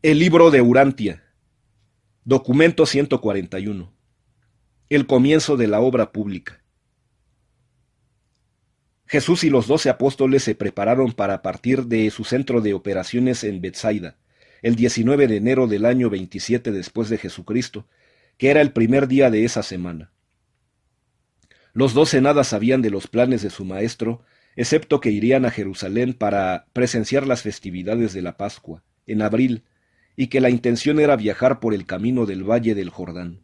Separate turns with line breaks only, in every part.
El libro de Urantia, documento 141. El comienzo de la obra pública. Jesús y los 12 apóstoles se prepararon para partir de su centro de operaciones en Betsaida, el 19 de enero del año 27 después de Jesucristo, que era el primer día de esa semana. Los 12 nada sabían de los planes de su maestro, excepto que irían a Jerusalén para presenciar las festividades de la Pascua, en abril, y que la intención era viajar por el camino del valle del Jordán.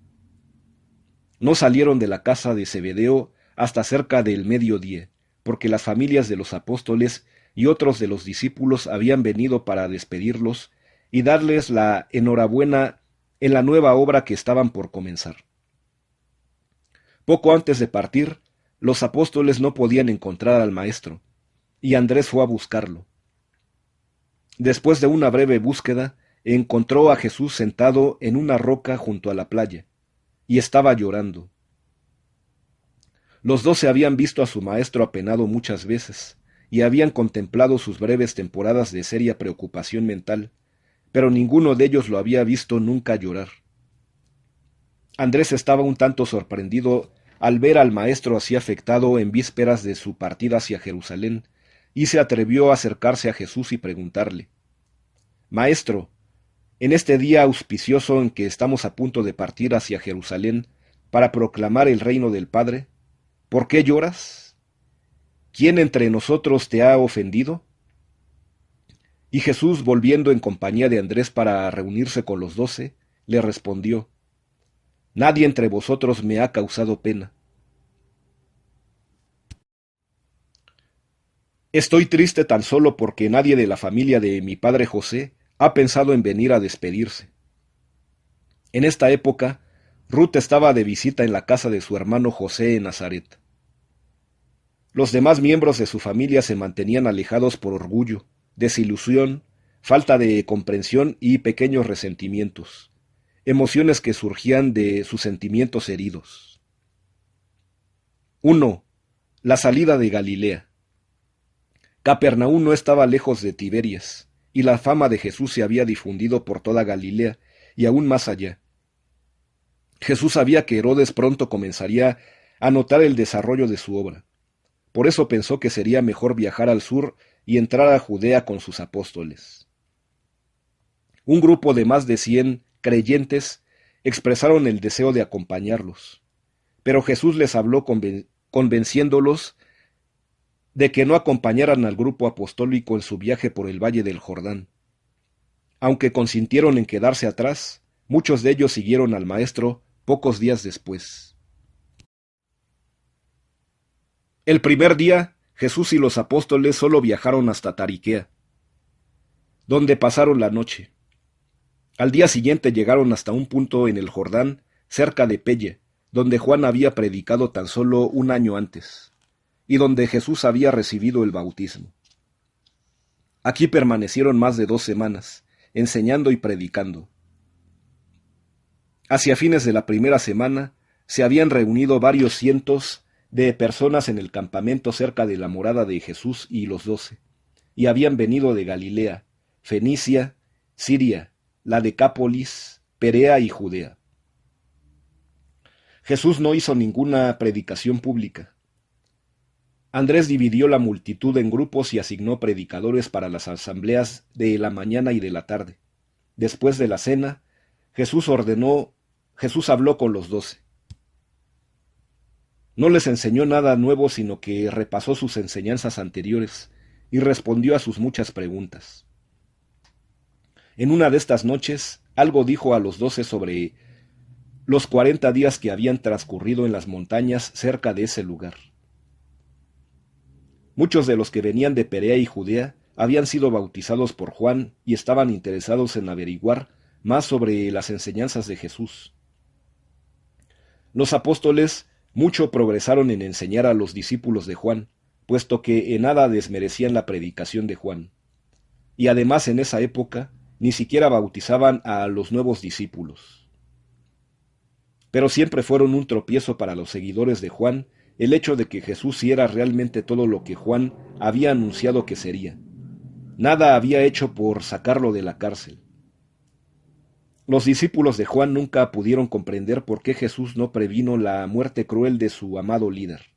No salieron de la casa de Zebedeo hasta cerca del mediodía, porque las familias de los apóstoles y otros de los discípulos habían venido para despedirlos y darles la enhorabuena en la nueva obra que estaban por comenzar. Poco antes de partir, los apóstoles no podían encontrar al maestro, y Andrés fue a buscarlo. Después de una breve búsqueda, encontró a Jesús sentado en una roca junto a la playa, y estaba llorando. Los 12 habían visto a su maestro apenado muchas veces, y habían contemplado sus breves temporadas de seria preocupación mental, pero ninguno de ellos lo había visto nunca llorar. Andrés estaba un tanto sorprendido al ver al maestro así afectado en vísperas de su partida hacia Jerusalén, y se atrevió a acercarse a Jesús y preguntarle: «Maestro, en este día auspicioso en que estamos a punto de partir hacia Jerusalén para proclamar el reino del Padre, ¿por qué lloras? ¿Quién entre nosotros te ha ofendido?» Y Jesús, volviendo en compañía de Andrés para reunirse con los 12, le respondió: «Nadie entre vosotros me ha causado pena. Estoy triste tan solo porque nadie de la familia de mi padre José ha pensado en venir a despedirse». En esta época, Ruth estaba de visita en la casa de su hermano José en Nazaret. Los demás miembros de su familia se mantenían alejados por orgullo, desilusión, falta de comprensión y pequeños resentimientos, emociones que surgían de sus sentimientos heridos. 1. La salida de Galilea. Capernaum no estaba lejos de Tiberias, y la fama de Jesús se había difundido por toda Galilea y aún más allá. Jesús sabía que Herodes pronto comenzaría a notar el desarrollo de su obra. Por eso pensó que sería mejor viajar al sur y entrar a Judea con sus apóstoles. Un grupo de más de 100 creyentes expresaron el deseo de acompañarlos, pero Jesús les habló convenciéndolos de que no acompañaran al grupo apostólico en su viaje por el valle del Jordán. Aunque consintieron en quedarse atrás, muchos de ellos siguieron al Maestro pocos días después. El primer día, Jesús y los apóstoles solo viajaron hasta Tariquea, donde pasaron la noche. Al día siguiente llegaron hasta un punto en el Jordán, cerca de Pella, donde Juan había predicado tan solo un año antes, y donde Jesús había recibido el bautismo. Aquí permanecieron más de 2 semanas, enseñando y predicando. Hacia fines de la primera semana, se habían reunido varios cientos de personas en el campamento cerca de la morada de Jesús y los 12, y habían venido de Galilea, Fenicia, Siria, la Decápolis, Perea y Judea. Jesús no hizo ninguna predicación pública. Andrés dividió la multitud en grupos y asignó predicadores para las asambleas de la mañana y de la tarde. Después de la cena, Jesús habló con los 12. No les enseñó nada nuevo, sino que repasó sus enseñanzas anteriores y respondió a sus muchas preguntas. En una de estas noches, algo dijo a los 12 sobre los 40 días que habían transcurrido en las montañas cerca de ese lugar. Muchos de los que venían de Perea y Judea habían sido bautizados por Juan y estaban interesados en averiguar más sobre las enseñanzas de Jesús. Los apóstoles mucho progresaron en enseñar a los discípulos de Juan, puesto que en nada desmerecían la predicación de Juan. Y además en esa época ni siquiera bautizaban a los nuevos discípulos. Pero siempre fueron un tropiezo para los seguidores de Juan el hecho de que Jesús sí era realmente todo lo que Juan había anunciado que sería. Nada había hecho por sacarlo de la cárcel. Los discípulos de Juan nunca pudieron comprender por qué Jesús no previno la muerte cruel de su amado líder.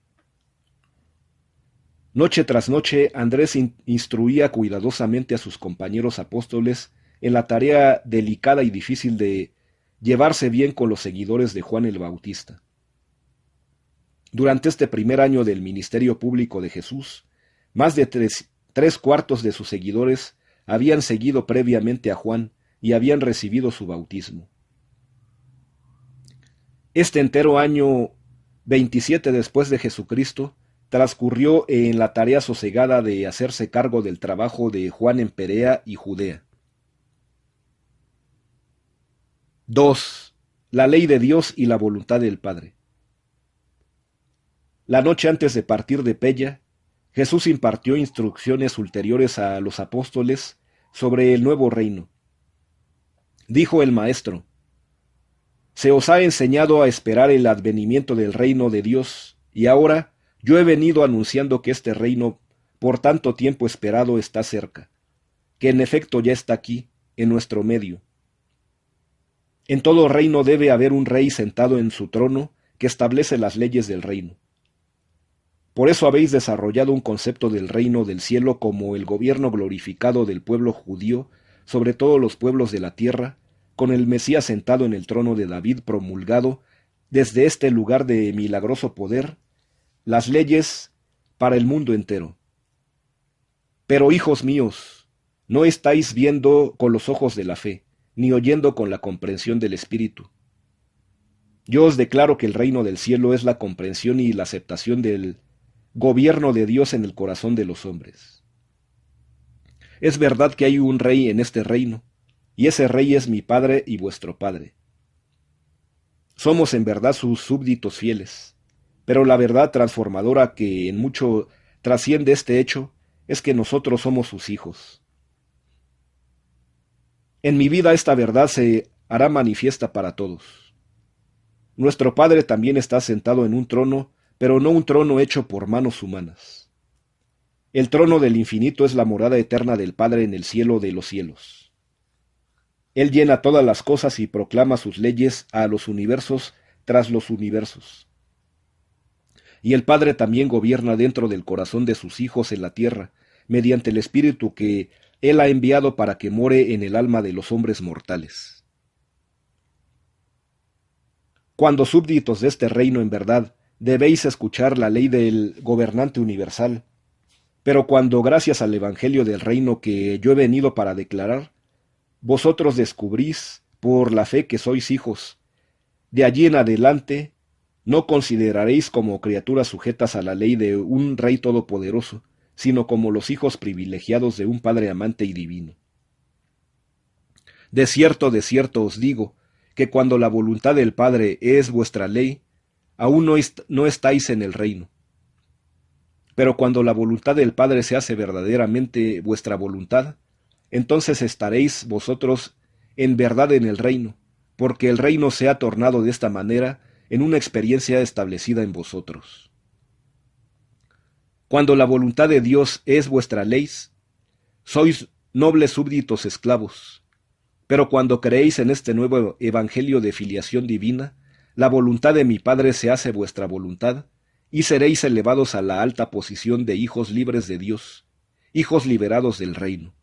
Noche tras noche, Andrés instruía cuidadosamente a sus compañeros apóstoles en la tarea delicada y difícil de llevarse bien con los seguidores de Juan el Bautista. Durante este primer año del ministerio público de Jesús, más de tres cuartos de sus seguidores habían seguido previamente a Juan y habían recibido su bautismo. Este entero año 27 después de Jesucristo transcurrió en la tarea sosegada de hacerse cargo del trabajo de Juan en Perea y Judea. 2. La ley de Dios y la voluntad del Padre. La noche antes de partir de Pella, Jesús impartió instrucciones ulteriores a los apóstoles sobre el nuevo reino. Dijo el Maestro: se os ha enseñado a esperar el advenimiento del reino de Dios, y ahora yo he venido anunciando que este reino, por tanto tiempo esperado, está cerca, que en efecto ya está aquí, en nuestro medio. En todo reino debe haber un rey sentado en su trono que establece las leyes del reino. Por eso habéis desarrollado un concepto del reino del cielo como el gobierno glorificado del pueblo judío sobre todos los pueblos de la tierra, con el Mesías sentado en el trono de David promulgado desde este lugar de milagroso poder, las leyes para el mundo entero. Pero, hijos míos, no estáis viendo con los ojos de la fe, ni oyendo con la comprensión del Espíritu. Yo os declaro que el reino del cielo es la comprensión y la aceptación del gobierno de Dios en el corazón de los hombres. Es verdad que hay un rey en este reino, y ese rey es mi Padre y vuestro Padre. Somos en verdad sus súbditos fieles, pero la verdad transformadora que en mucho trasciende este hecho es que nosotros somos sus hijos. En mi vida esta verdad se hará manifiesta para todos. Nuestro Padre también está sentado en un trono, pero no un trono hecho por manos humanas. El trono del infinito es la morada eterna del Padre en el cielo de los cielos. Él llena todas las cosas y proclama sus leyes a los universos tras los universos. Y el Padre también gobierna dentro del corazón de sus hijos en la tierra, mediante el Espíritu que Él ha enviado para que more en el alma de los hombres mortales. Cuando súbditos de este reino en verdad, debéis escuchar la ley del gobernante universal, pero cuando gracias al Evangelio del reino que yo he venido para declarar, vosotros descubrís por la fe que sois hijos, de allí en adelante no consideraréis como criaturas sujetas a la ley de un Rey todopoderoso, sino como los hijos privilegiados de un Padre amante y divino. De cierto os digo, que cuando la voluntad del Padre es vuestra ley, aún no estáis en el reino. Pero cuando la voluntad del Padre se hace verdaderamente vuestra voluntad, entonces estaréis vosotros en verdad en el reino, porque el reino se ha tornado de esta manera en una experiencia establecida en vosotros. Cuando la voluntad de Dios es vuestra ley, sois nobles súbditos esclavos, pero cuando creéis en este nuevo evangelio de filiación divina, la voluntad de mi Padre se hace vuestra voluntad, y seréis elevados a la alta posición de hijos libres de Dios, hijos liberados del reino.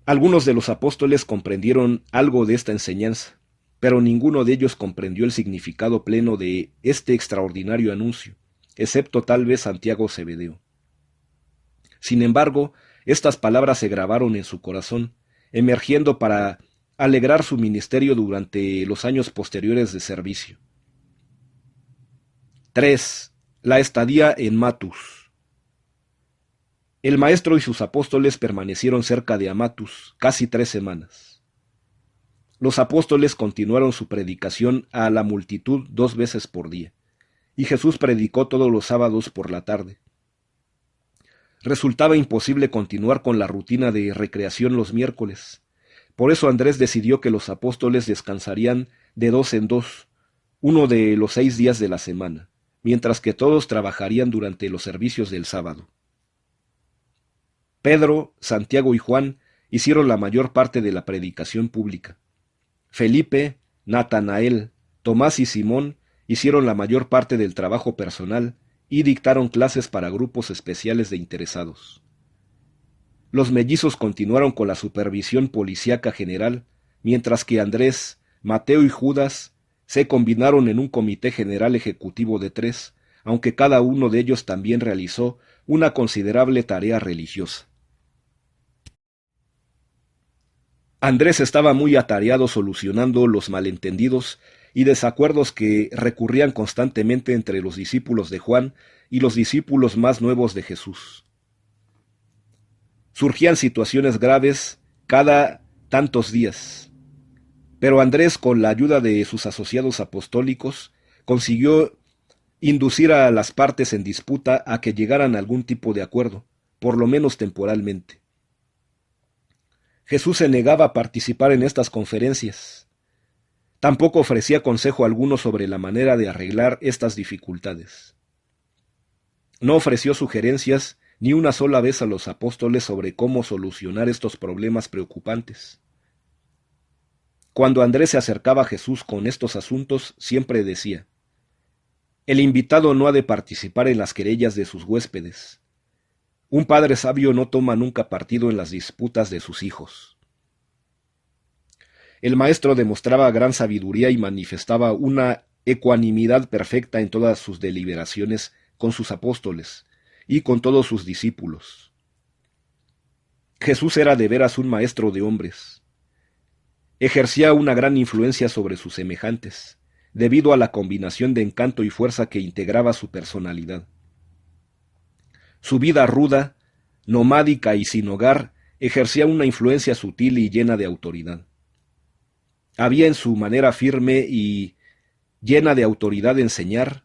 Algunos de los apóstoles comprendieron algo de esta enseñanza, pero ninguno de ellos comprendió el significado pleno de este extraordinario anuncio, excepto tal vez Santiago Zebedeo. Sin embargo, estas palabras se grabaron en su corazón, emergiendo para alegrar su ministerio durante los años posteriores de servicio. 3. La estadía en Matus. El maestro y sus apóstoles permanecieron cerca de Amatus casi 3 semanas. Los apóstoles continuaron su predicación a la multitud 2 veces por día, y Jesús predicó todos los sábados por la tarde. Resultaba imposible continuar con la rutina de recreación los miércoles. Por eso Andrés decidió que los apóstoles descansarían de 2 en 2, uno de los 6 días de la semana, mientras que todos trabajarían durante los servicios del sábado. Pedro, Santiago y Juan hicieron la mayor parte de la predicación pública. Felipe, Natanael, Tomás y Simón hicieron la mayor parte del trabajo personal y dictaron clases para grupos especiales de interesados. Los mellizos continuaron con la supervisión policíaca general, mientras que Andrés, Mateo y Judas se combinaron en un comité general ejecutivo de 3, aunque cada uno de ellos también realizó una considerable tarea religiosa. Andrés estaba muy atareado solucionando los malentendidos y desacuerdos que recurrían constantemente entre los discípulos de Juan y los discípulos más nuevos de Jesús. Surgían situaciones graves cada tantos días, pero Andrés, con la ayuda de sus asociados apostólicos, consiguió inducir a las partes en disputa a que llegaran a algún tipo de acuerdo, por lo menos temporalmente. Jesús se negaba a participar en estas conferencias. Tampoco ofrecía consejo alguno sobre la manera de arreglar estas dificultades. No ofreció sugerencias ni una sola vez a los apóstoles sobre cómo solucionar estos problemas preocupantes. Cuando Andrés se acercaba a Jesús con estos asuntos, siempre decía: el invitado no ha de participar en las querellas de sus huéspedes. Un padre sabio no toma nunca partido en las disputas de sus hijos. El maestro demostraba gran sabiduría y manifestaba una ecuanimidad perfecta en todas sus deliberaciones con sus apóstoles y con todos sus discípulos. Jesús era de veras un maestro de hombres. Ejercía una gran influencia sobre sus semejantes, debido a la combinación de encanto y fuerza que integraba su personalidad. Su vida ruda, nomádica y sin hogar ejercía una influencia sutil y llena de autoridad. Había en su manera firme y llena de autoridad de enseñar,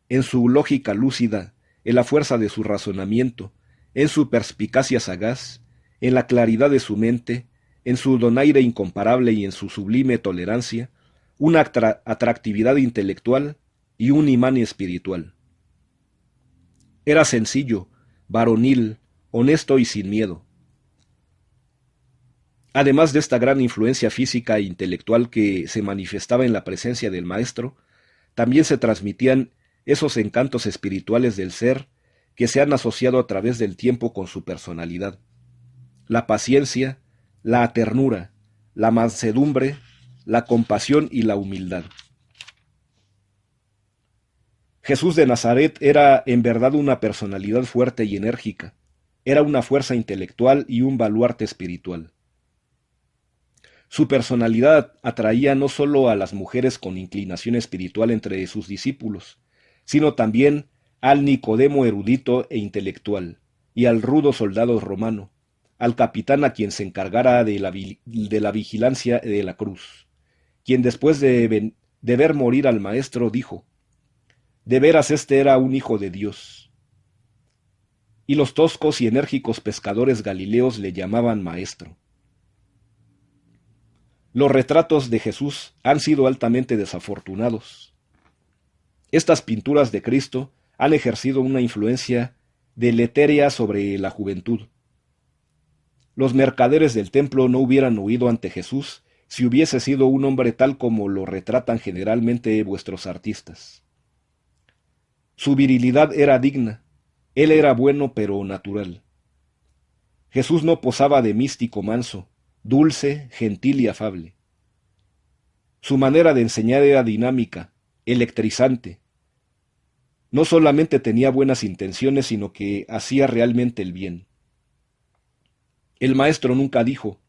en su lógica lúcida, en la fuerza de su razonamiento, en su perspicacia sagaz, en la claridad de su mente, en su donaire incomparable y en su sublime tolerancia, una atractividad intelectual y un imán espiritual. Era sencillo, varonil, honesto y sin miedo. Además de esta gran influencia física e intelectual que se manifestaba en la presencia del maestro, también se transmitían esos encantos espirituales del ser que se han asociado a través del tiempo con su personalidad: la paciencia, la ternura, la mansedumbre, la compasión y la humildad. Jesús de Nazaret era en verdad una personalidad fuerte y enérgica, era una fuerza intelectual y un baluarte espiritual. Su personalidad atraía no solo a las mujeres con inclinación espiritual entre sus discípulos, sino también al Nicodemo erudito e intelectual, y al rudo soldado romano, al capitán a quien se encargara de la vigilancia de la cruz, quien después de ver morir al maestro dijo: de veras este era un hijo de Dios. Y los toscos y enérgicos pescadores galileos le llamaban maestro. Los retratos de Jesús han sido altamente desafortunados. Estas pinturas de Cristo han ejercido una influencia deletérea sobre la juventud. Los mercaderes del templo no hubieran huido ante Jesús si hubiese sido un hombre tal como lo retratan generalmente vuestros artistas. Su virilidad era digna, él era bueno pero natural. Jesús no posaba de místico manso, dulce, gentil y afable. Su manera de enseñar era dinámica, electrizante. No solamente tenía buenas intenciones, sino que hacía realmente el bien. El maestro nunca dijo: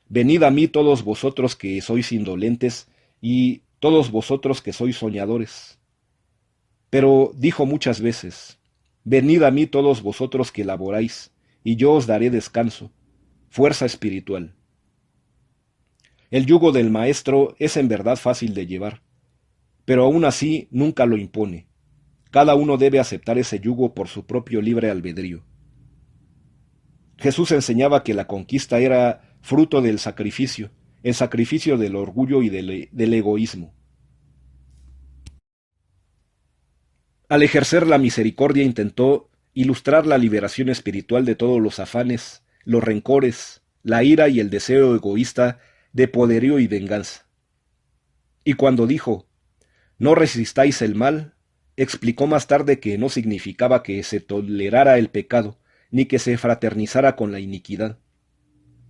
venid a mí todos vosotros que sois indolentes y todos vosotros que sois soñadores. Pero dijo muchas veces: venid a mí todos vosotros que laboráis, y yo os daré descanso, fuerza espiritual. El yugo del maestro es en verdad fácil de llevar, pero aún así nunca lo impone. Cada uno debe aceptar ese yugo por su propio libre albedrío. Jesús enseñaba que la conquista era fruto del sacrificio, el sacrificio del orgullo y del egoísmo. Al ejercer la misericordia intentó ilustrar la liberación espiritual de todos los afanes, los rencores, la ira y el deseo egoísta de poderío y venganza. Y cuando dijo, no resistáis el mal, explicó más tarde que no significaba que se tolerara el pecado, ni que se fraternizara con la iniquidad.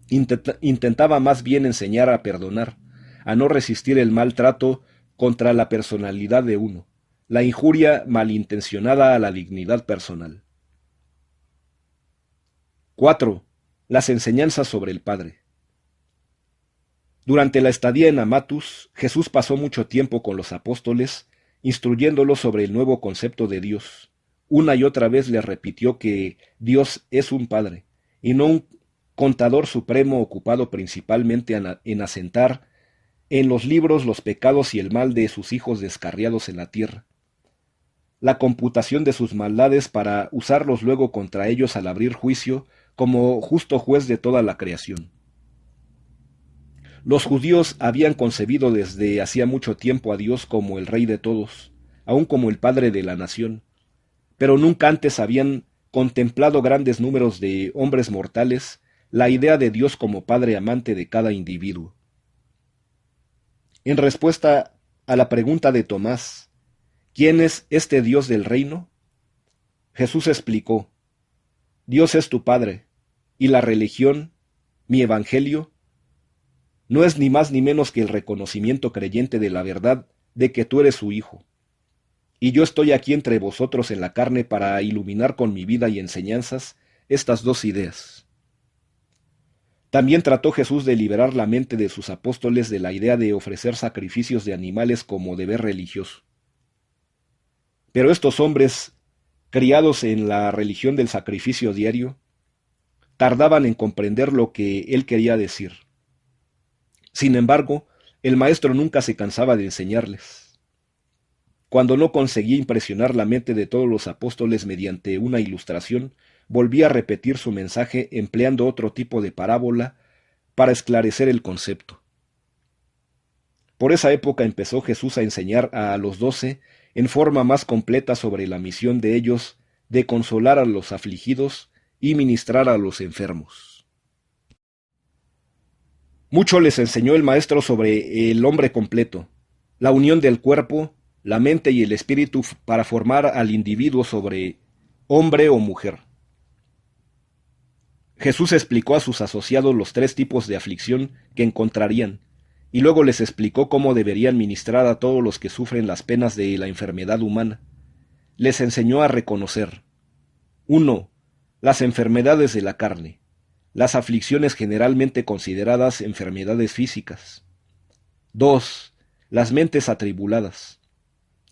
Intentaba más bien enseñar a perdonar, a no resistir el maltrato contra la personalidad de uno, la injuria malintencionada a la dignidad personal. 4. Las enseñanzas sobre el Padre. Durante la estadía en Amatus, Jesús pasó mucho tiempo con los apóstoles, instruyéndolos sobre el nuevo concepto de Dios. Una y otra vez les repitió que Dios es un Padre, y no un contador supremo ocupado principalmente en asentar en los libros los pecados y el mal de sus hijos descarriados en la tierra. La computación de sus maldades para usarlos luego contra ellos al abrir juicio como justo juez de toda la creación. Los judíos habían concebido desde hacía mucho tiempo a Dios como el Rey de todos, aun como el Padre de la nación, pero nunca antes habían contemplado grandes números de hombres mortales la idea de Dios como Padre amante de cada individuo. En respuesta a la pregunta de Tomás, ¿quién es este Dios del reino?, Jesús explicó, Dios es tu Padre, y la religión, mi evangelio, no es ni más ni menos que el reconocimiento creyente de la verdad de que tú eres su Hijo. Y yo estoy aquí entre vosotros en la carne para iluminar con mi vida y enseñanzas estas dos ideas. También trató Jesús de liberar la mente de sus apóstoles de la idea de ofrecer sacrificios de animales como deber religioso. Pero estos hombres, criados en la religión del sacrificio diario, tardaban en comprender lo que él quería decir. Sin embargo, el maestro nunca se cansaba de enseñarles. Cuando no conseguía impresionar la mente de todos los apóstoles mediante una ilustración, volvía a repetir su mensaje empleando otro tipo de parábola para esclarecer el concepto. Por esa época empezó Jesús a enseñar a los 12 en forma más completa sobre la misión de ellos de consolar a los afligidos y ministrar a los enfermos. Mucho les enseñó el maestro sobre el hombre completo, la unión del cuerpo, la mente y el espíritu para formar al individuo sobre hombre o mujer. Jesús explicó a sus asociados los 3 tipos de aflicción que encontrarían, y luego les explicó cómo deberían ministrar a todos los que sufren las penas de la enfermedad humana. Les enseñó a reconocer: 1. Las enfermedades de la carne, las aflicciones generalmente consideradas enfermedades físicas. 2. Las mentes atribuladas,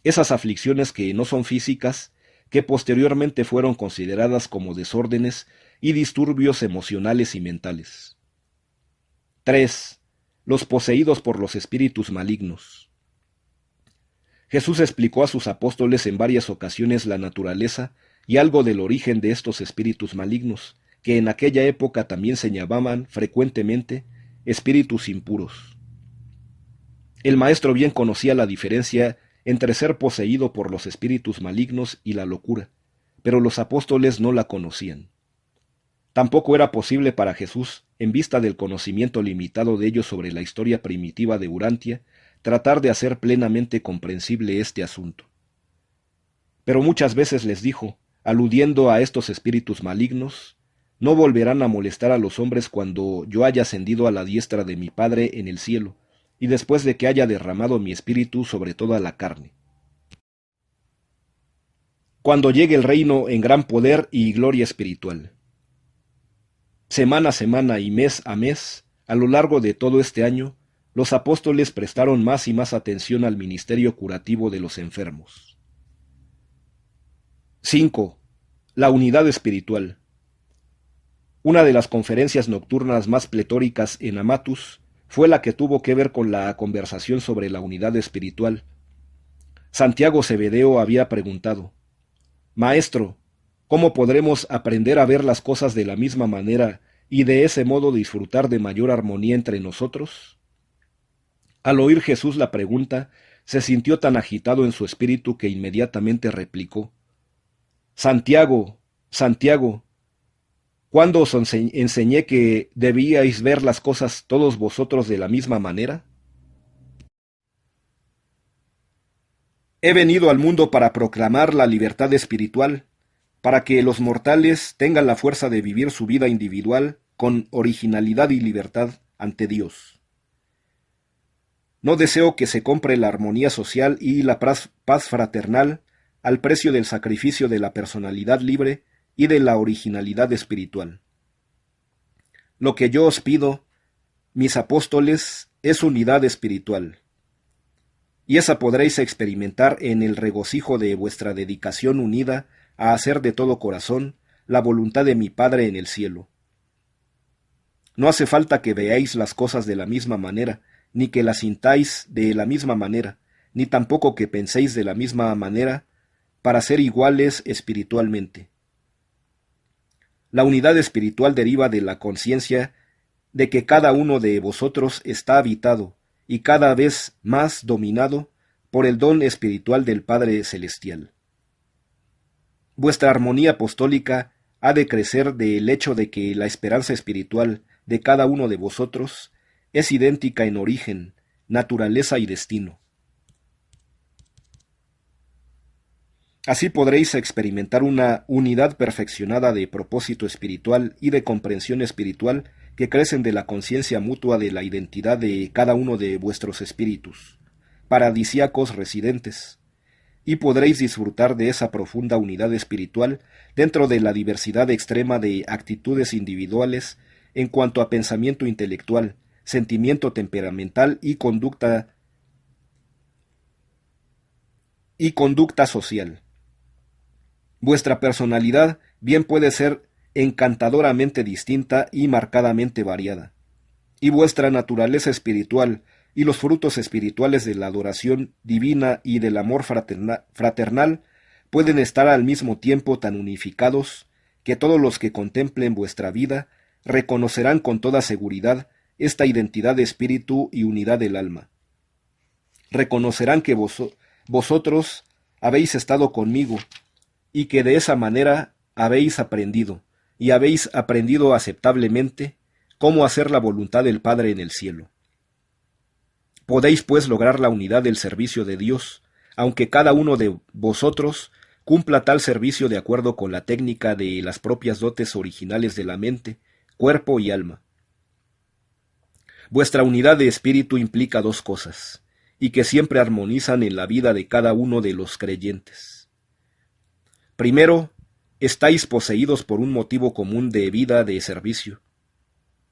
esas aflicciones que no son físicas, que posteriormente fueron consideradas como desórdenes y disturbios emocionales y mentales. 3. Los poseídos por los espíritus malignos. Jesús explicó a sus apóstoles en varias ocasiones la naturaleza y algo del origen de estos espíritus malignos, que en aquella época también se llamaban frecuentemente espíritus impuros. El maestro bien conocía la diferencia entre ser poseído por los espíritus malignos y la locura, pero los apóstoles no la conocían. Tampoco era posible para Jesús, en vista del conocimiento limitado de ellos sobre la historia primitiva de Urantia, tratar de hacer plenamente comprensible este asunto. Pero muchas veces les dijo, aludiendo a estos espíritus malignos: no volverán a molestar a los hombres cuando yo haya ascendido a la diestra de mi Padre en el cielo, y después de que haya derramado mi espíritu sobre toda la carne. Cuando llegue el reino en gran poder y gloria espiritual. Semana a semana y mes a mes, a lo largo de todo este año, los apóstoles prestaron más y más atención al ministerio curativo de los enfermos. 5. La unidad espiritual. Una de las conferencias nocturnas más pletóricas en Amatus fue la que tuvo que ver con la conversación sobre la unidad espiritual. Santiago Zebedeo había preguntado: Maestro, ¿cómo podremos aprender a ver las cosas de la misma manera y de ese modo disfrutar de mayor armonía entre nosotros? Al oír Jesús la pregunta, se sintió tan agitado en su espíritu que inmediatamente replicó: Santiago, Santiago, ¿Cuándo os enseñé que debíais ver las cosas todos vosotros de la misma manera? He venido al mundo para proclamar la libertad espiritual, para que los mortales tengan la fuerza de vivir su vida individual con originalidad y libertad ante Dios. No deseo que se compre la armonía social y la paz fraternal al precio del sacrificio de la personalidad libre y de la originalidad espiritual. Lo que yo os pido, mis apóstoles, es unidad espiritual, y esa podréis experimentar en el regocijo de vuestra dedicación unida a hacer de todo corazón la voluntad de mi Padre en el cielo. No hace falta que veáis las cosas de la misma manera, ni que las sintáis de la misma manera, ni tampoco que penséis de la misma manera, para ser iguales espiritualmente. La unidad espiritual deriva de la conciencia de que cada uno de vosotros está habitado y cada vez más dominado por el don espiritual del Padre Celestial. Vuestra armonía apostólica ha de crecer del hecho de que la esperanza espiritual de cada uno de vosotros es idéntica en origen, naturaleza y destino. Así podréis experimentar una unidad perfeccionada de propósito espiritual y de comprensión espiritual que crecen de la conciencia mutua de la identidad de cada uno de vuestros espíritus, paradisíacos residentes, y podréis disfrutar de esa profunda unidad espiritual dentro de la diversidad extrema de actitudes individuales en cuanto a pensamiento intelectual, sentimiento temperamental y conducta social. Vuestra personalidad bien puede ser encantadoramente distinta y marcadamente variada, y vuestra naturaleza espiritual y los frutos espirituales de la adoración divina y del amor fraternal pueden estar al mismo tiempo tan unificados que todos los que contemplen vuestra vida reconocerán con toda seguridad esta identidad de espíritu y unidad del alma. Reconocerán que vosotros habéis estado conmigo, y que de esa manera habéis aprendido aceptablemente cómo hacer la voluntad del Padre en el cielo. Podéis pues lograr la unidad del servicio de Dios, aunque cada uno de vosotros cumpla tal servicio de acuerdo con la técnica de las propias dotes originales de la mente, cuerpo y alma. Vuestra unidad de espíritu implica dos cosas, y que siempre armonizan en la vida de cada uno de los creyentes. Primero, estáis poseídos por un motivo común de vida de servicio.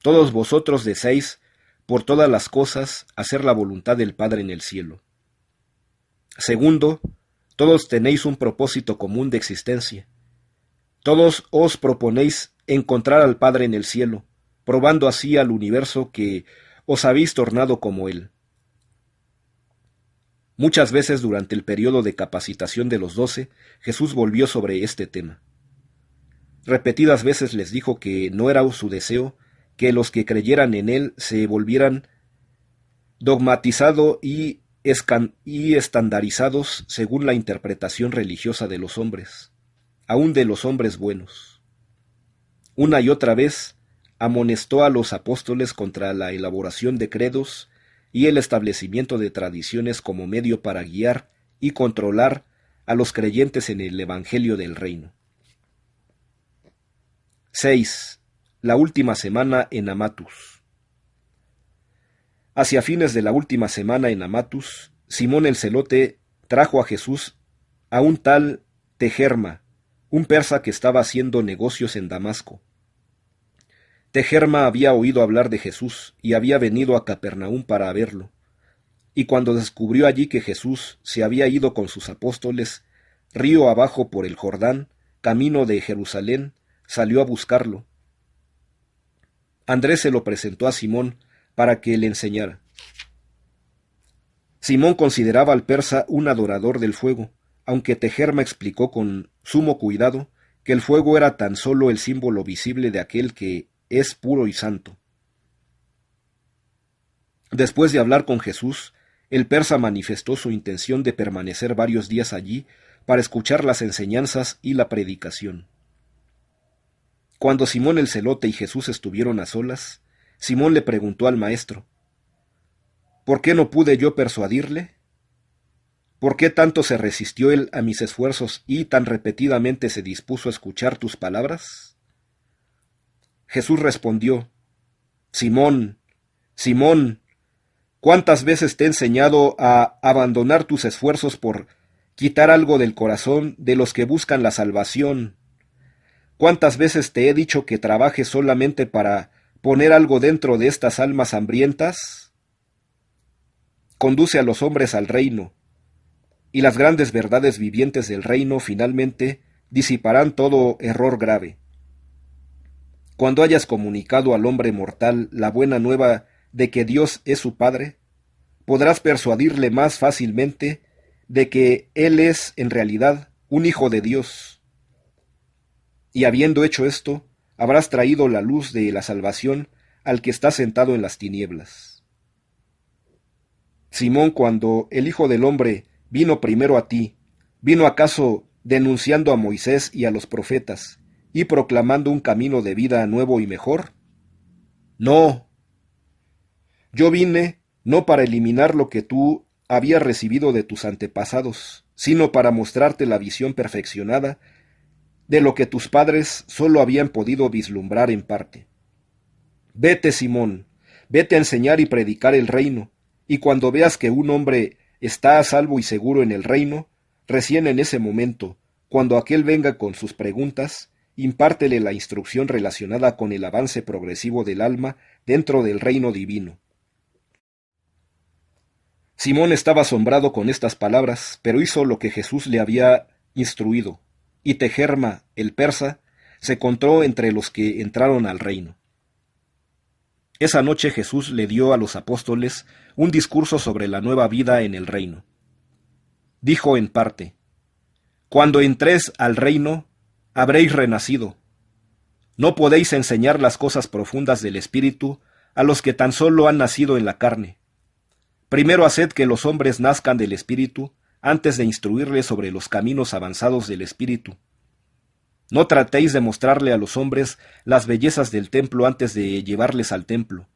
Todos vosotros deseáis, por todas las cosas, hacer la voluntad del Padre en el cielo. Segundo, todos tenéis un propósito común de existencia. Todos os proponéis encontrar al Padre en el cielo, probando así al universo que os habéis tornado como Él. Muchas veces durante el periodo de capacitación de los 12, Jesús volvió sobre este tema. Repetidas veces les dijo que no era su deseo que los que creyeran en Él se volvieran dogmatizados y estandarizados según la interpretación religiosa de los hombres, aun de los hombres buenos. Una y otra vez amonestó a los apóstoles contra la elaboración de credos y el establecimiento de tradiciones como medio para guiar y controlar a los creyentes en el Evangelio del Reino. 6. La última semana en Amatus. Hacia fines de la última semana en Amatus, Simón el Celote trajo a Jesús a un tal Tejerma, un persa que estaba haciendo negocios en Damasco. Tejerma había oído hablar de Jesús y había venido a Capernaum para verlo. Y cuando descubrió allí que Jesús se había ido con sus apóstoles, río abajo por el Jordán, camino de Jerusalén, salió a buscarlo. Andrés se lo presentó a Simón para que le enseñara. Simón consideraba al persa un adorador del fuego, aunque Tejerma explicó con sumo cuidado que el fuego era tan solo el símbolo visible de aquel que es puro y santo. Después de hablar con Jesús, el persa manifestó su intención de permanecer varios días allí para escuchar las enseñanzas y la predicación. Cuando Simón el celote y Jesús estuvieron a solas, Simón le preguntó al maestro: ¿por qué no pude yo persuadirle? ¿Por qué tanto se resistió él a mis esfuerzos y tan repetidamente se dispuso a escuchar tus palabras? Jesús respondió: Simón, Simón, ¿cuántas veces te he enseñado a abandonar tus esfuerzos por quitar algo del corazón de los que buscan la salvación? ¿Cuántas veces te he dicho que trabajes solamente para poner algo dentro de estas almas hambrientas? Conduce a los hombres al reino, y las grandes verdades vivientes del reino finalmente disiparán todo error grave. Cuando hayas comunicado al hombre mortal la buena nueva de que Dios es su Padre, podrás persuadirle más fácilmente de que Él es, en realidad, un hijo de Dios. Y habiendo hecho esto, habrás traído la luz de la salvación al que está sentado en las tinieblas. Simón, cuando el Hijo del Hombre vino primero a ti, ¿vino acaso denunciando a Moisés y a los profetas, y proclamando un camino de vida nuevo y mejor? No. Yo vine no para eliminar lo que tú habías recibido de tus antepasados, sino para mostrarte la visión perfeccionada de lo que tus padres sólo habían podido vislumbrar en parte. Vete, Simón, vete a enseñar y predicar el reino, y cuando veas que un hombre está a salvo y seguro en el reino, recién en ese momento, cuando aquél venga con sus preguntas, impártele la instrucción relacionada con el avance progresivo del alma dentro del reino divino. Simón estaba asombrado con estas palabras, pero hizo lo que Jesús le había instruido, y Tejerma, el persa, se contó entre los que entraron al reino. Esa noche Jesús le dio a los apóstoles un discurso sobre la nueva vida en el reino. Dijo en parte: Cuando entréis al reino, habréis renacido. No podéis enseñar las cosas profundas del Espíritu a los que tan solo han nacido en la carne. Primero haced que los hombres nazcan del Espíritu antes de instruirles sobre los caminos avanzados del Espíritu. No tratéis de mostrarle a los hombres las bellezas del templo antes de llevarles al templo.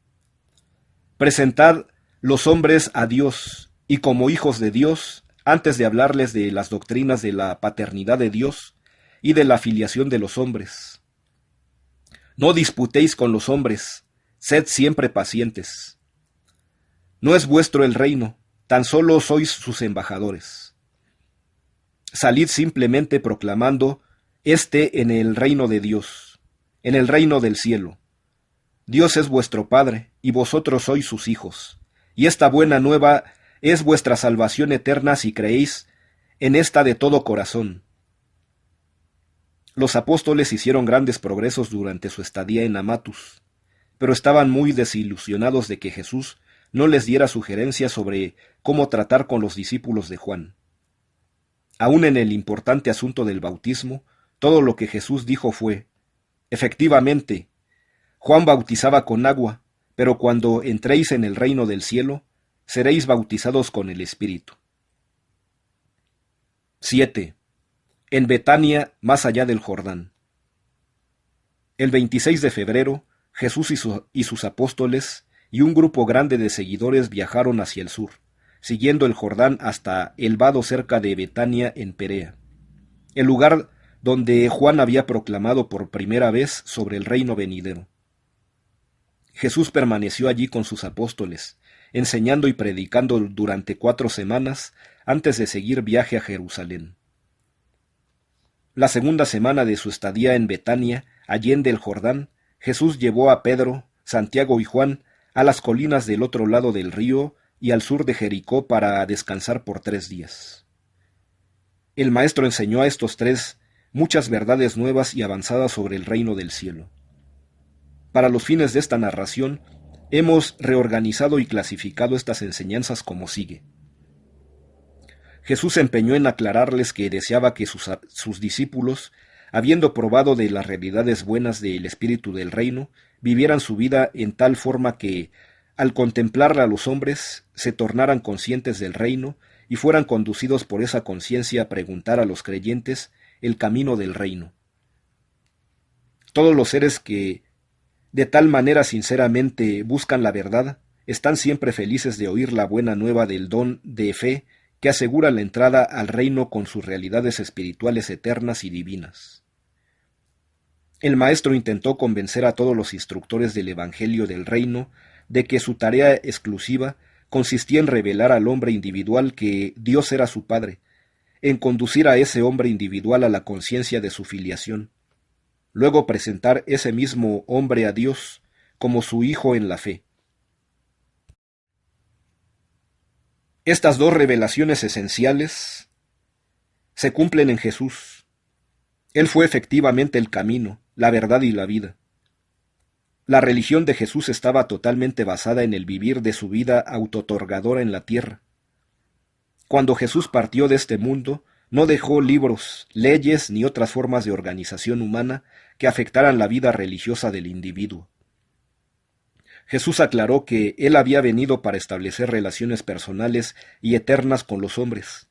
Presentad los hombres a Dios, y como hijos de Dios, antes de hablarles de las doctrinas de la paternidad de Dios y de la filiación de los hombres. No disputéis con los hombres, sed siempre pacientes. No es vuestro el reino, tan solo sois sus embajadores. Salid simplemente proclamando: en el reino de Dios, en el reino del cielo. Dios es vuestro Padre, y vosotros sois sus hijos. Y esta buena nueva es vuestra salvación eterna si creéis en esta de todo corazón. Los apóstoles hicieron grandes progresos durante su estadía en Amatus, pero estaban muy desilusionados de que Jesús no les diera sugerencias sobre cómo tratar con los discípulos de Juan. Aún en el importante asunto del bautismo, todo lo que Jesús dijo fue: efectivamente, Juan bautizaba con agua, pero cuando entréis en el reino del cielo, seréis bautizados con el Espíritu. 7. En Betania, más allá del Jordán. El 26 de febrero, Jesús y sus apóstoles y un grupo grande de seguidores viajaron hacia el sur, siguiendo el Jordán hasta el vado cerca de Betania en Perea, el lugar donde Juan había proclamado por primera vez sobre el reino venidero. Jesús permaneció allí con sus apóstoles, enseñando y predicando durante 4 semanas antes de seguir viaje a Jerusalén. La segunda semana de su estadía en Betania, allende el Jordán, Jesús llevó a Pedro, Santiago y Juan a las colinas del otro lado del río y al sur de Jericó para descansar por 3 días. El Maestro enseñó a estos 3 muchas verdades nuevas y avanzadas sobre el reino del cielo. Para los fines de esta narración, hemos reorganizado y clasificado estas enseñanzas como sigue. Jesús se empeñó en aclararles que deseaba que sus discípulos, habiendo probado de las realidades buenas del espíritu del reino, vivieran su vida en tal forma que, al contemplarla a los hombres, se tornaran conscientes del reino y fueran conducidos por esa conciencia a preguntar a los creyentes el camino del reino. Todos los seres que de tal manera sinceramente buscan la verdad están siempre felices de oír la buena nueva del don de fe que asegura la entrada al reino con sus realidades espirituales eternas y divinas. El maestro intentó convencer a todos los instructores del Evangelio del Reino de que su tarea exclusiva consistía en revelar al hombre individual que Dios era su Padre, en conducir a ese hombre individual a la conciencia de su filiación, luego presentar ese mismo hombre a Dios como su hijo en la fe. Estas dos revelaciones esenciales se cumplen en Jesús. Él fue efectivamente el camino, la verdad y la vida. La religión de Jesús estaba totalmente basada en el vivir de su vida autootorgadora en la tierra. Cuando Jesús partió de este mundo, no dejó libros, leyes ni otras formas de organización humana que afectaran la vida religiosa del individuo. Jesús aclaró que Él había venido para establecer relaciones personales y eternas con los hombres,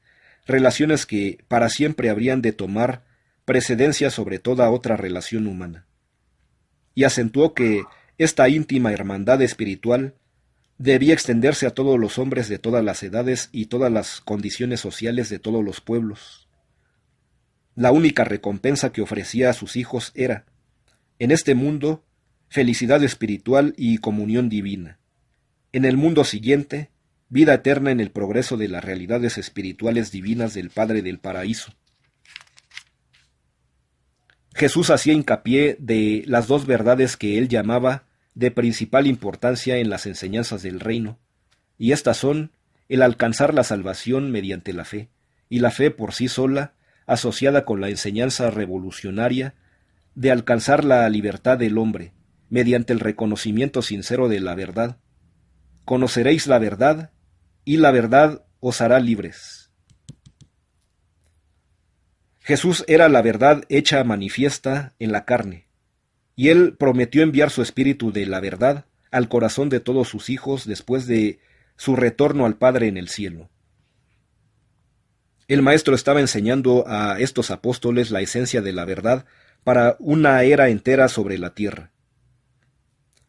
relaciones que para siempre habrían de tomar precedencia sobre toda otra relación humana. Y acentuó que esta íntima hermandad espiritual debía extenderse a todos los hombres de todas las edades y todas las condiciones sociales de todos los pueblos. La única recompensa que ofrecía a sus hijos era, en este mundo, felicidad espiritual y comunión divina. En el mundo siguiente, vida eterna en el progreso de las realidades espirituales divinas del Padre del Paraíso. Jesús hacía hincapié de las dos verdades que él llamaba de principal importancia en las enseñanzas del reino, y estas son el alcanzar la salvación mediante la fe, y la fe por sí sola, asociada con la enseñanza revolucionaria de alcanzar la libertad del hombre, mediante el reconocimiento sincero de la verdad. Conoceréis la verdad, y la verdad os hará libres. Jesús era la verdad hecha manifiesta en la carne, y Él prometió enviar su Espíritu de la verdad al corazón de todos sus hijos después de su retorno al Padre en el cielo. El Maestro estaba enseñando a estos apóstoles la esencia de la verdad para una era entera sobre la tierra.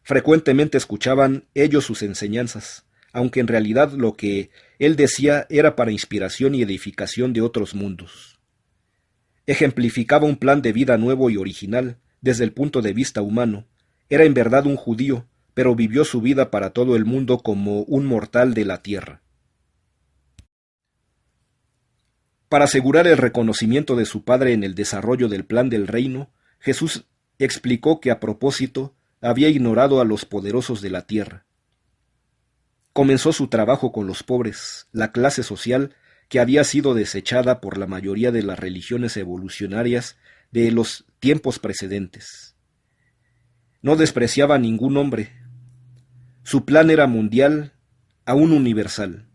Frecuentemente escuchaban ellos sus enseñanzas, aunque en realidad lo que Él decía era para inspiración y edificación de otros mundos. Ejemplificaba un plan de vida nuevo y original, desde el punto de vista humano. Era en verdad un judío, pero vivió su vida para todo el mundo como un mortal de la tierra. Para asegurar el reconocimiento de su Padre en el desarrollo del plan del reino, Jesús explicó que a propósito había ignorado a los poderosos de la tierra. Comenzó su trabajo con los pobres, la clase social que había sido desechada por la mayoría de las religiones evolucionarias de los tiempos precedentes. No despreciaba a ningún hombre. Su plan era mundial, aún universal.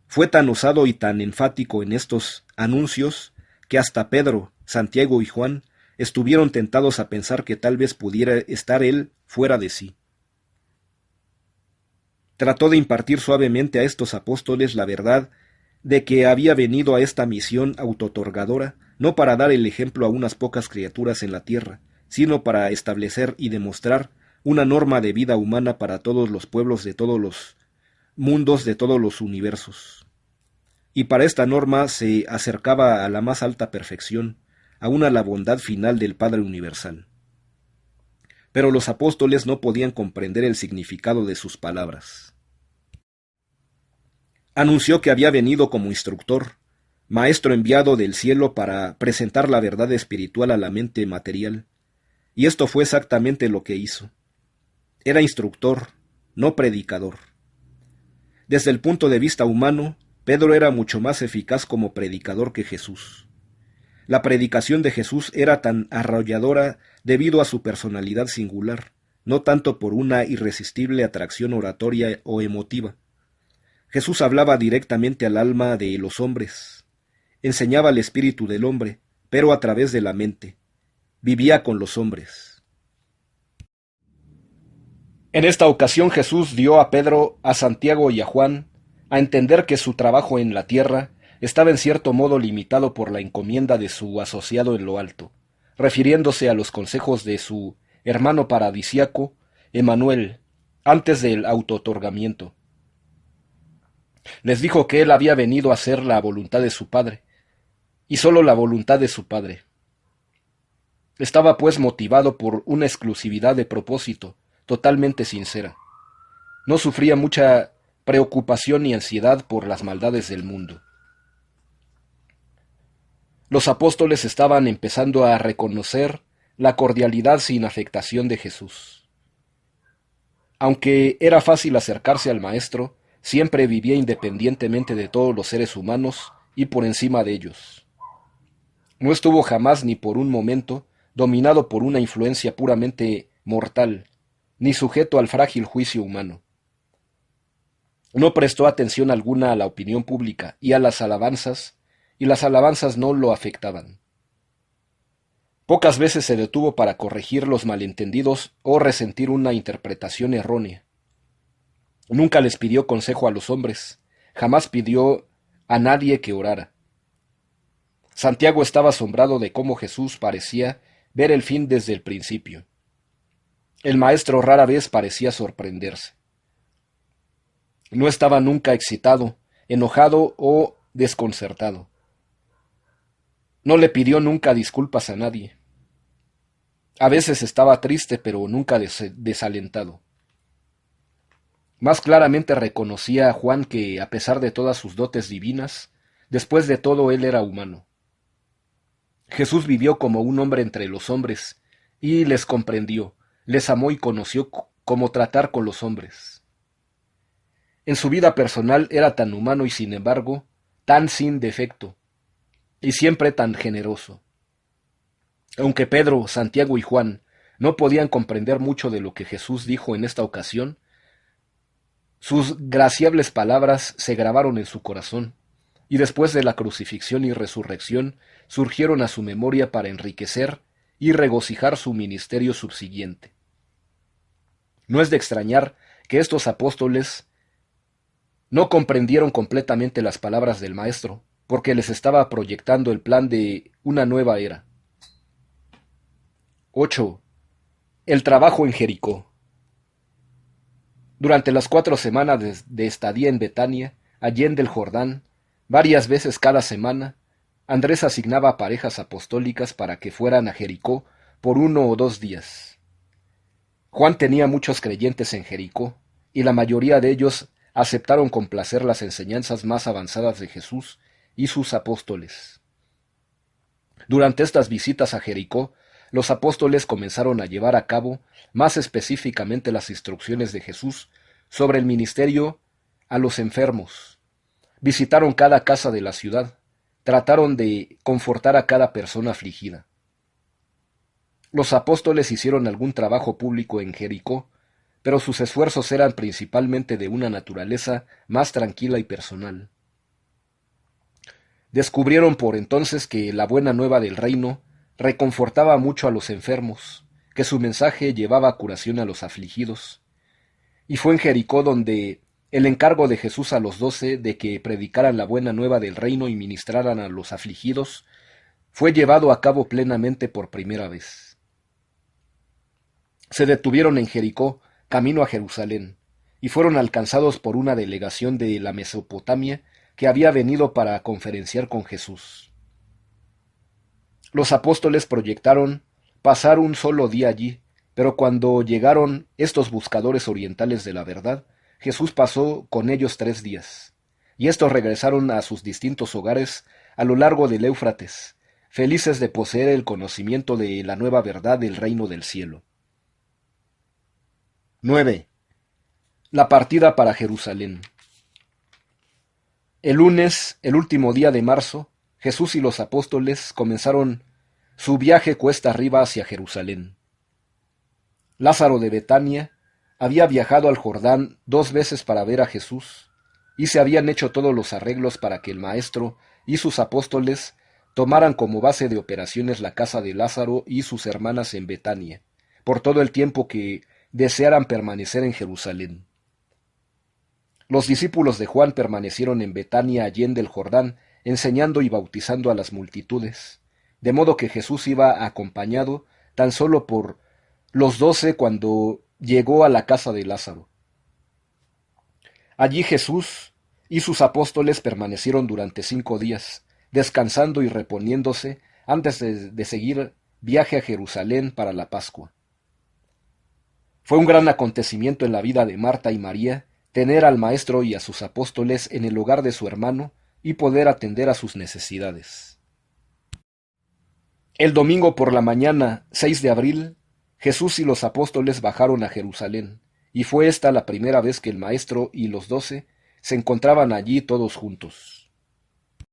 Fue tan osado y tan enfático en estos anuncios que hasta Pedro, Santiago y Juan estuvieron tentados a pensar que tal vez pudiera estar él fuera de sí. Trató de impartir suavemente a estos apóstoles la verdad de que había venido a esta misión autootorgadora no para dar el ejemplo a unas pocas criaturas en la tierra, sino para establecer y demostrar una norma de vida humana para todos los pueblos de todos los mundos de todos los universos. Y para esta norma se acercaba a la más alta perfección, aún a la bondad final del Padre Universal. Pero los apóstoles no podían comprender el significado de sus palabras. Anunció que había venido como instructor, maestro enviado del cielo para presentar la verdad espiritual a la mente material, y esto fue exactamente lo que hizo. Era instructor, no predicador. Desde el punto de vista humano, Pedro era mucho más eficaz como predicador que Jesús. La predicación de Jesús era tan arrolladora debido a su personalidad singular, no tanto por una irresistible atracción oratoria o emotiva. Jesús hablaba directamente al alma de los hombres, enseñaba el espíritu del hombre, pero a través de la mente. Vivía con los hombres. En esta ocasión Jesús dio a Pedro, a Santiago y a Juan a entender que su trabajo en la tierra estaba en cierto modo limitado por la encomienda de su asociado en lo alto, refiriéndose a los consejos de su hermano paradisíaco, Emanuel, antes del autootorgamiento. Les dijo que él había venido a hacer la voluntad de su Padre, y sólo la voluntad de su Padre. Estaba pues motivado por una exclusividad de propósito, totalmente sincera. No sufría mucha preocupación ni ansiedad por las maldades del mundo. Los apóstoles estaban empezando a reconocer la cordialidad sin afectación de Jesús. Aunque era fácil acercarse al Maestro, siempre vivía independientemente de todos los seres humanos y por encima de ellos. No estuvo jamás ni por un momento dominado por una influencia puramente mortal, ni sujeto al frágil juicio humano. No prestó atención alguna a la opinión pública y a las alabanzas no lo afectaban. Pocas veces se detuvo para corregir los malentendidos o resentir una interpretación errónea. Nunca les pidió consejo a los hombres, jamás pidió a nadie que orara. Santiago estaba asombrado de cómo Jesús parecía ver el fin desde el principio. El maestro rara vez parecía sorprenderse. No estaba nunca excitado, enojado o desconcertado. No le pidió nunca disculpas a nadie. A veces estaba triste, pero nunca desalentado. Más claramente reconocía a Juan que, a pesar de todas sus dotes divinas, después de todo él era humano. Jesús vivió como un hombre entre los hombres, y les comprendió, les amó y conoció cómo tratar con los hombres. En su vida personal era tan humano y sin embargo, tan sin defecto, y siempre tan generoso. Aunque Pedro, Santiago y Juan no podían comprender mucho de lo que Jesús dijo en esta ocasión, sus graciables palabras se grabaron en su corazón, y después de la crucifixión y resurrección surgieron a su memoria para enriquecer y regocijar su ministerio subsiguiente. No es de extrañar que estos apóstoles no comprendieron completamente las palabras del Maestro, porque les estaba proyectando el plan de una nueva era. 8. El trabajo en Jericó. Durante las 4 semanas de estadía en Betania, allende el Jordán, varias veces cada semana, Andrés asignaba parejas apostólicas para que fueran a Jericó por 1 o 2 días. Juan tenía muchos creyentes en Jericó, y la mayoría de ellos aceptaron con placer las enseñanzas más avanzadas de Jesús y sus apóstoles. Durante estas visitas a Jericó, los apóstoles comenzaron a llevar a cabo más específicamente las instrucciones de Jesús sobre el ministerio a los enfermos. Visitaron cada casa de la ciudad, trataron de confortar a cada persona afligida. Los apóstoles hicieron algún trabajo público en Jericó, pero sus esfuerzos eran principalmente de una naturaleza más tranquila y personal. Descubrieron por entonces que la buena nueva del reino reconfortaba mucho a los enfermos, que su mensaje llevaba curación a los afligidos. Y fue en Jericó donde el encargo de Jesús a los 12 de que predicaran la buena nueva del reino y ministraran a los afligidos fue llevado a cabo plenamente por primera vez. Se detuvieron en Jericó, camino a Jerusalén, y fueron alcanzados por una delegación de la Mesopotamia que había venido para conferenciar con Jesús. Los apóstoles proyectaron pasar un solo día allí, pero cuando llegaron estos buscadores orientales de la verdad, Jesús pasó con ellos 3 días, y estos regresaron a sus distintos hogares a lo largo del Éufrates, felices de poseer el conocimiento de la nueva verdad del reino del cielo. 9. La partida para Jerusalén. El lunes, el último día de marzo, Jesús y los apóstoles comenzaron su viaje cuesta arriba hacia Jerusalén. Lázaro de Betania había viajado al Jordán 2 veces para ver a Jesús, y se habían hecho todos los arreglos para que el Maestro y sus apóstoles tomaran como base de operaciones la casa de Lázaro y sus hermanas en Betania, por todo el tiempo que desearan permanecer en Jerusalén. Los discípulos de Juan permanecieron en Betania allende el Jordán, enseñando y bautizando a las multitudes, de modo que Jesús iba acompañado tan solo por los 12 cuando llegó a la casa de Lázaro. Allí Jesús y sus apóstoles permanecieron durante 5 días, descansando y reponiéndose antes de seguir viaje a Jerusalén para la Pascua. Fue un gran acontecimiento en la vida de Marta y María tener al Maestro y a sus apóstoles en el hogar de su hermano y poder atender a sus necesidades. El domingo por la mañana, 6 de abril, Jesús y los apóstoles bajaron a Jerusalén, y fue esta la primera vez que el Maestro y los 12 se encontraban allí todos juntos.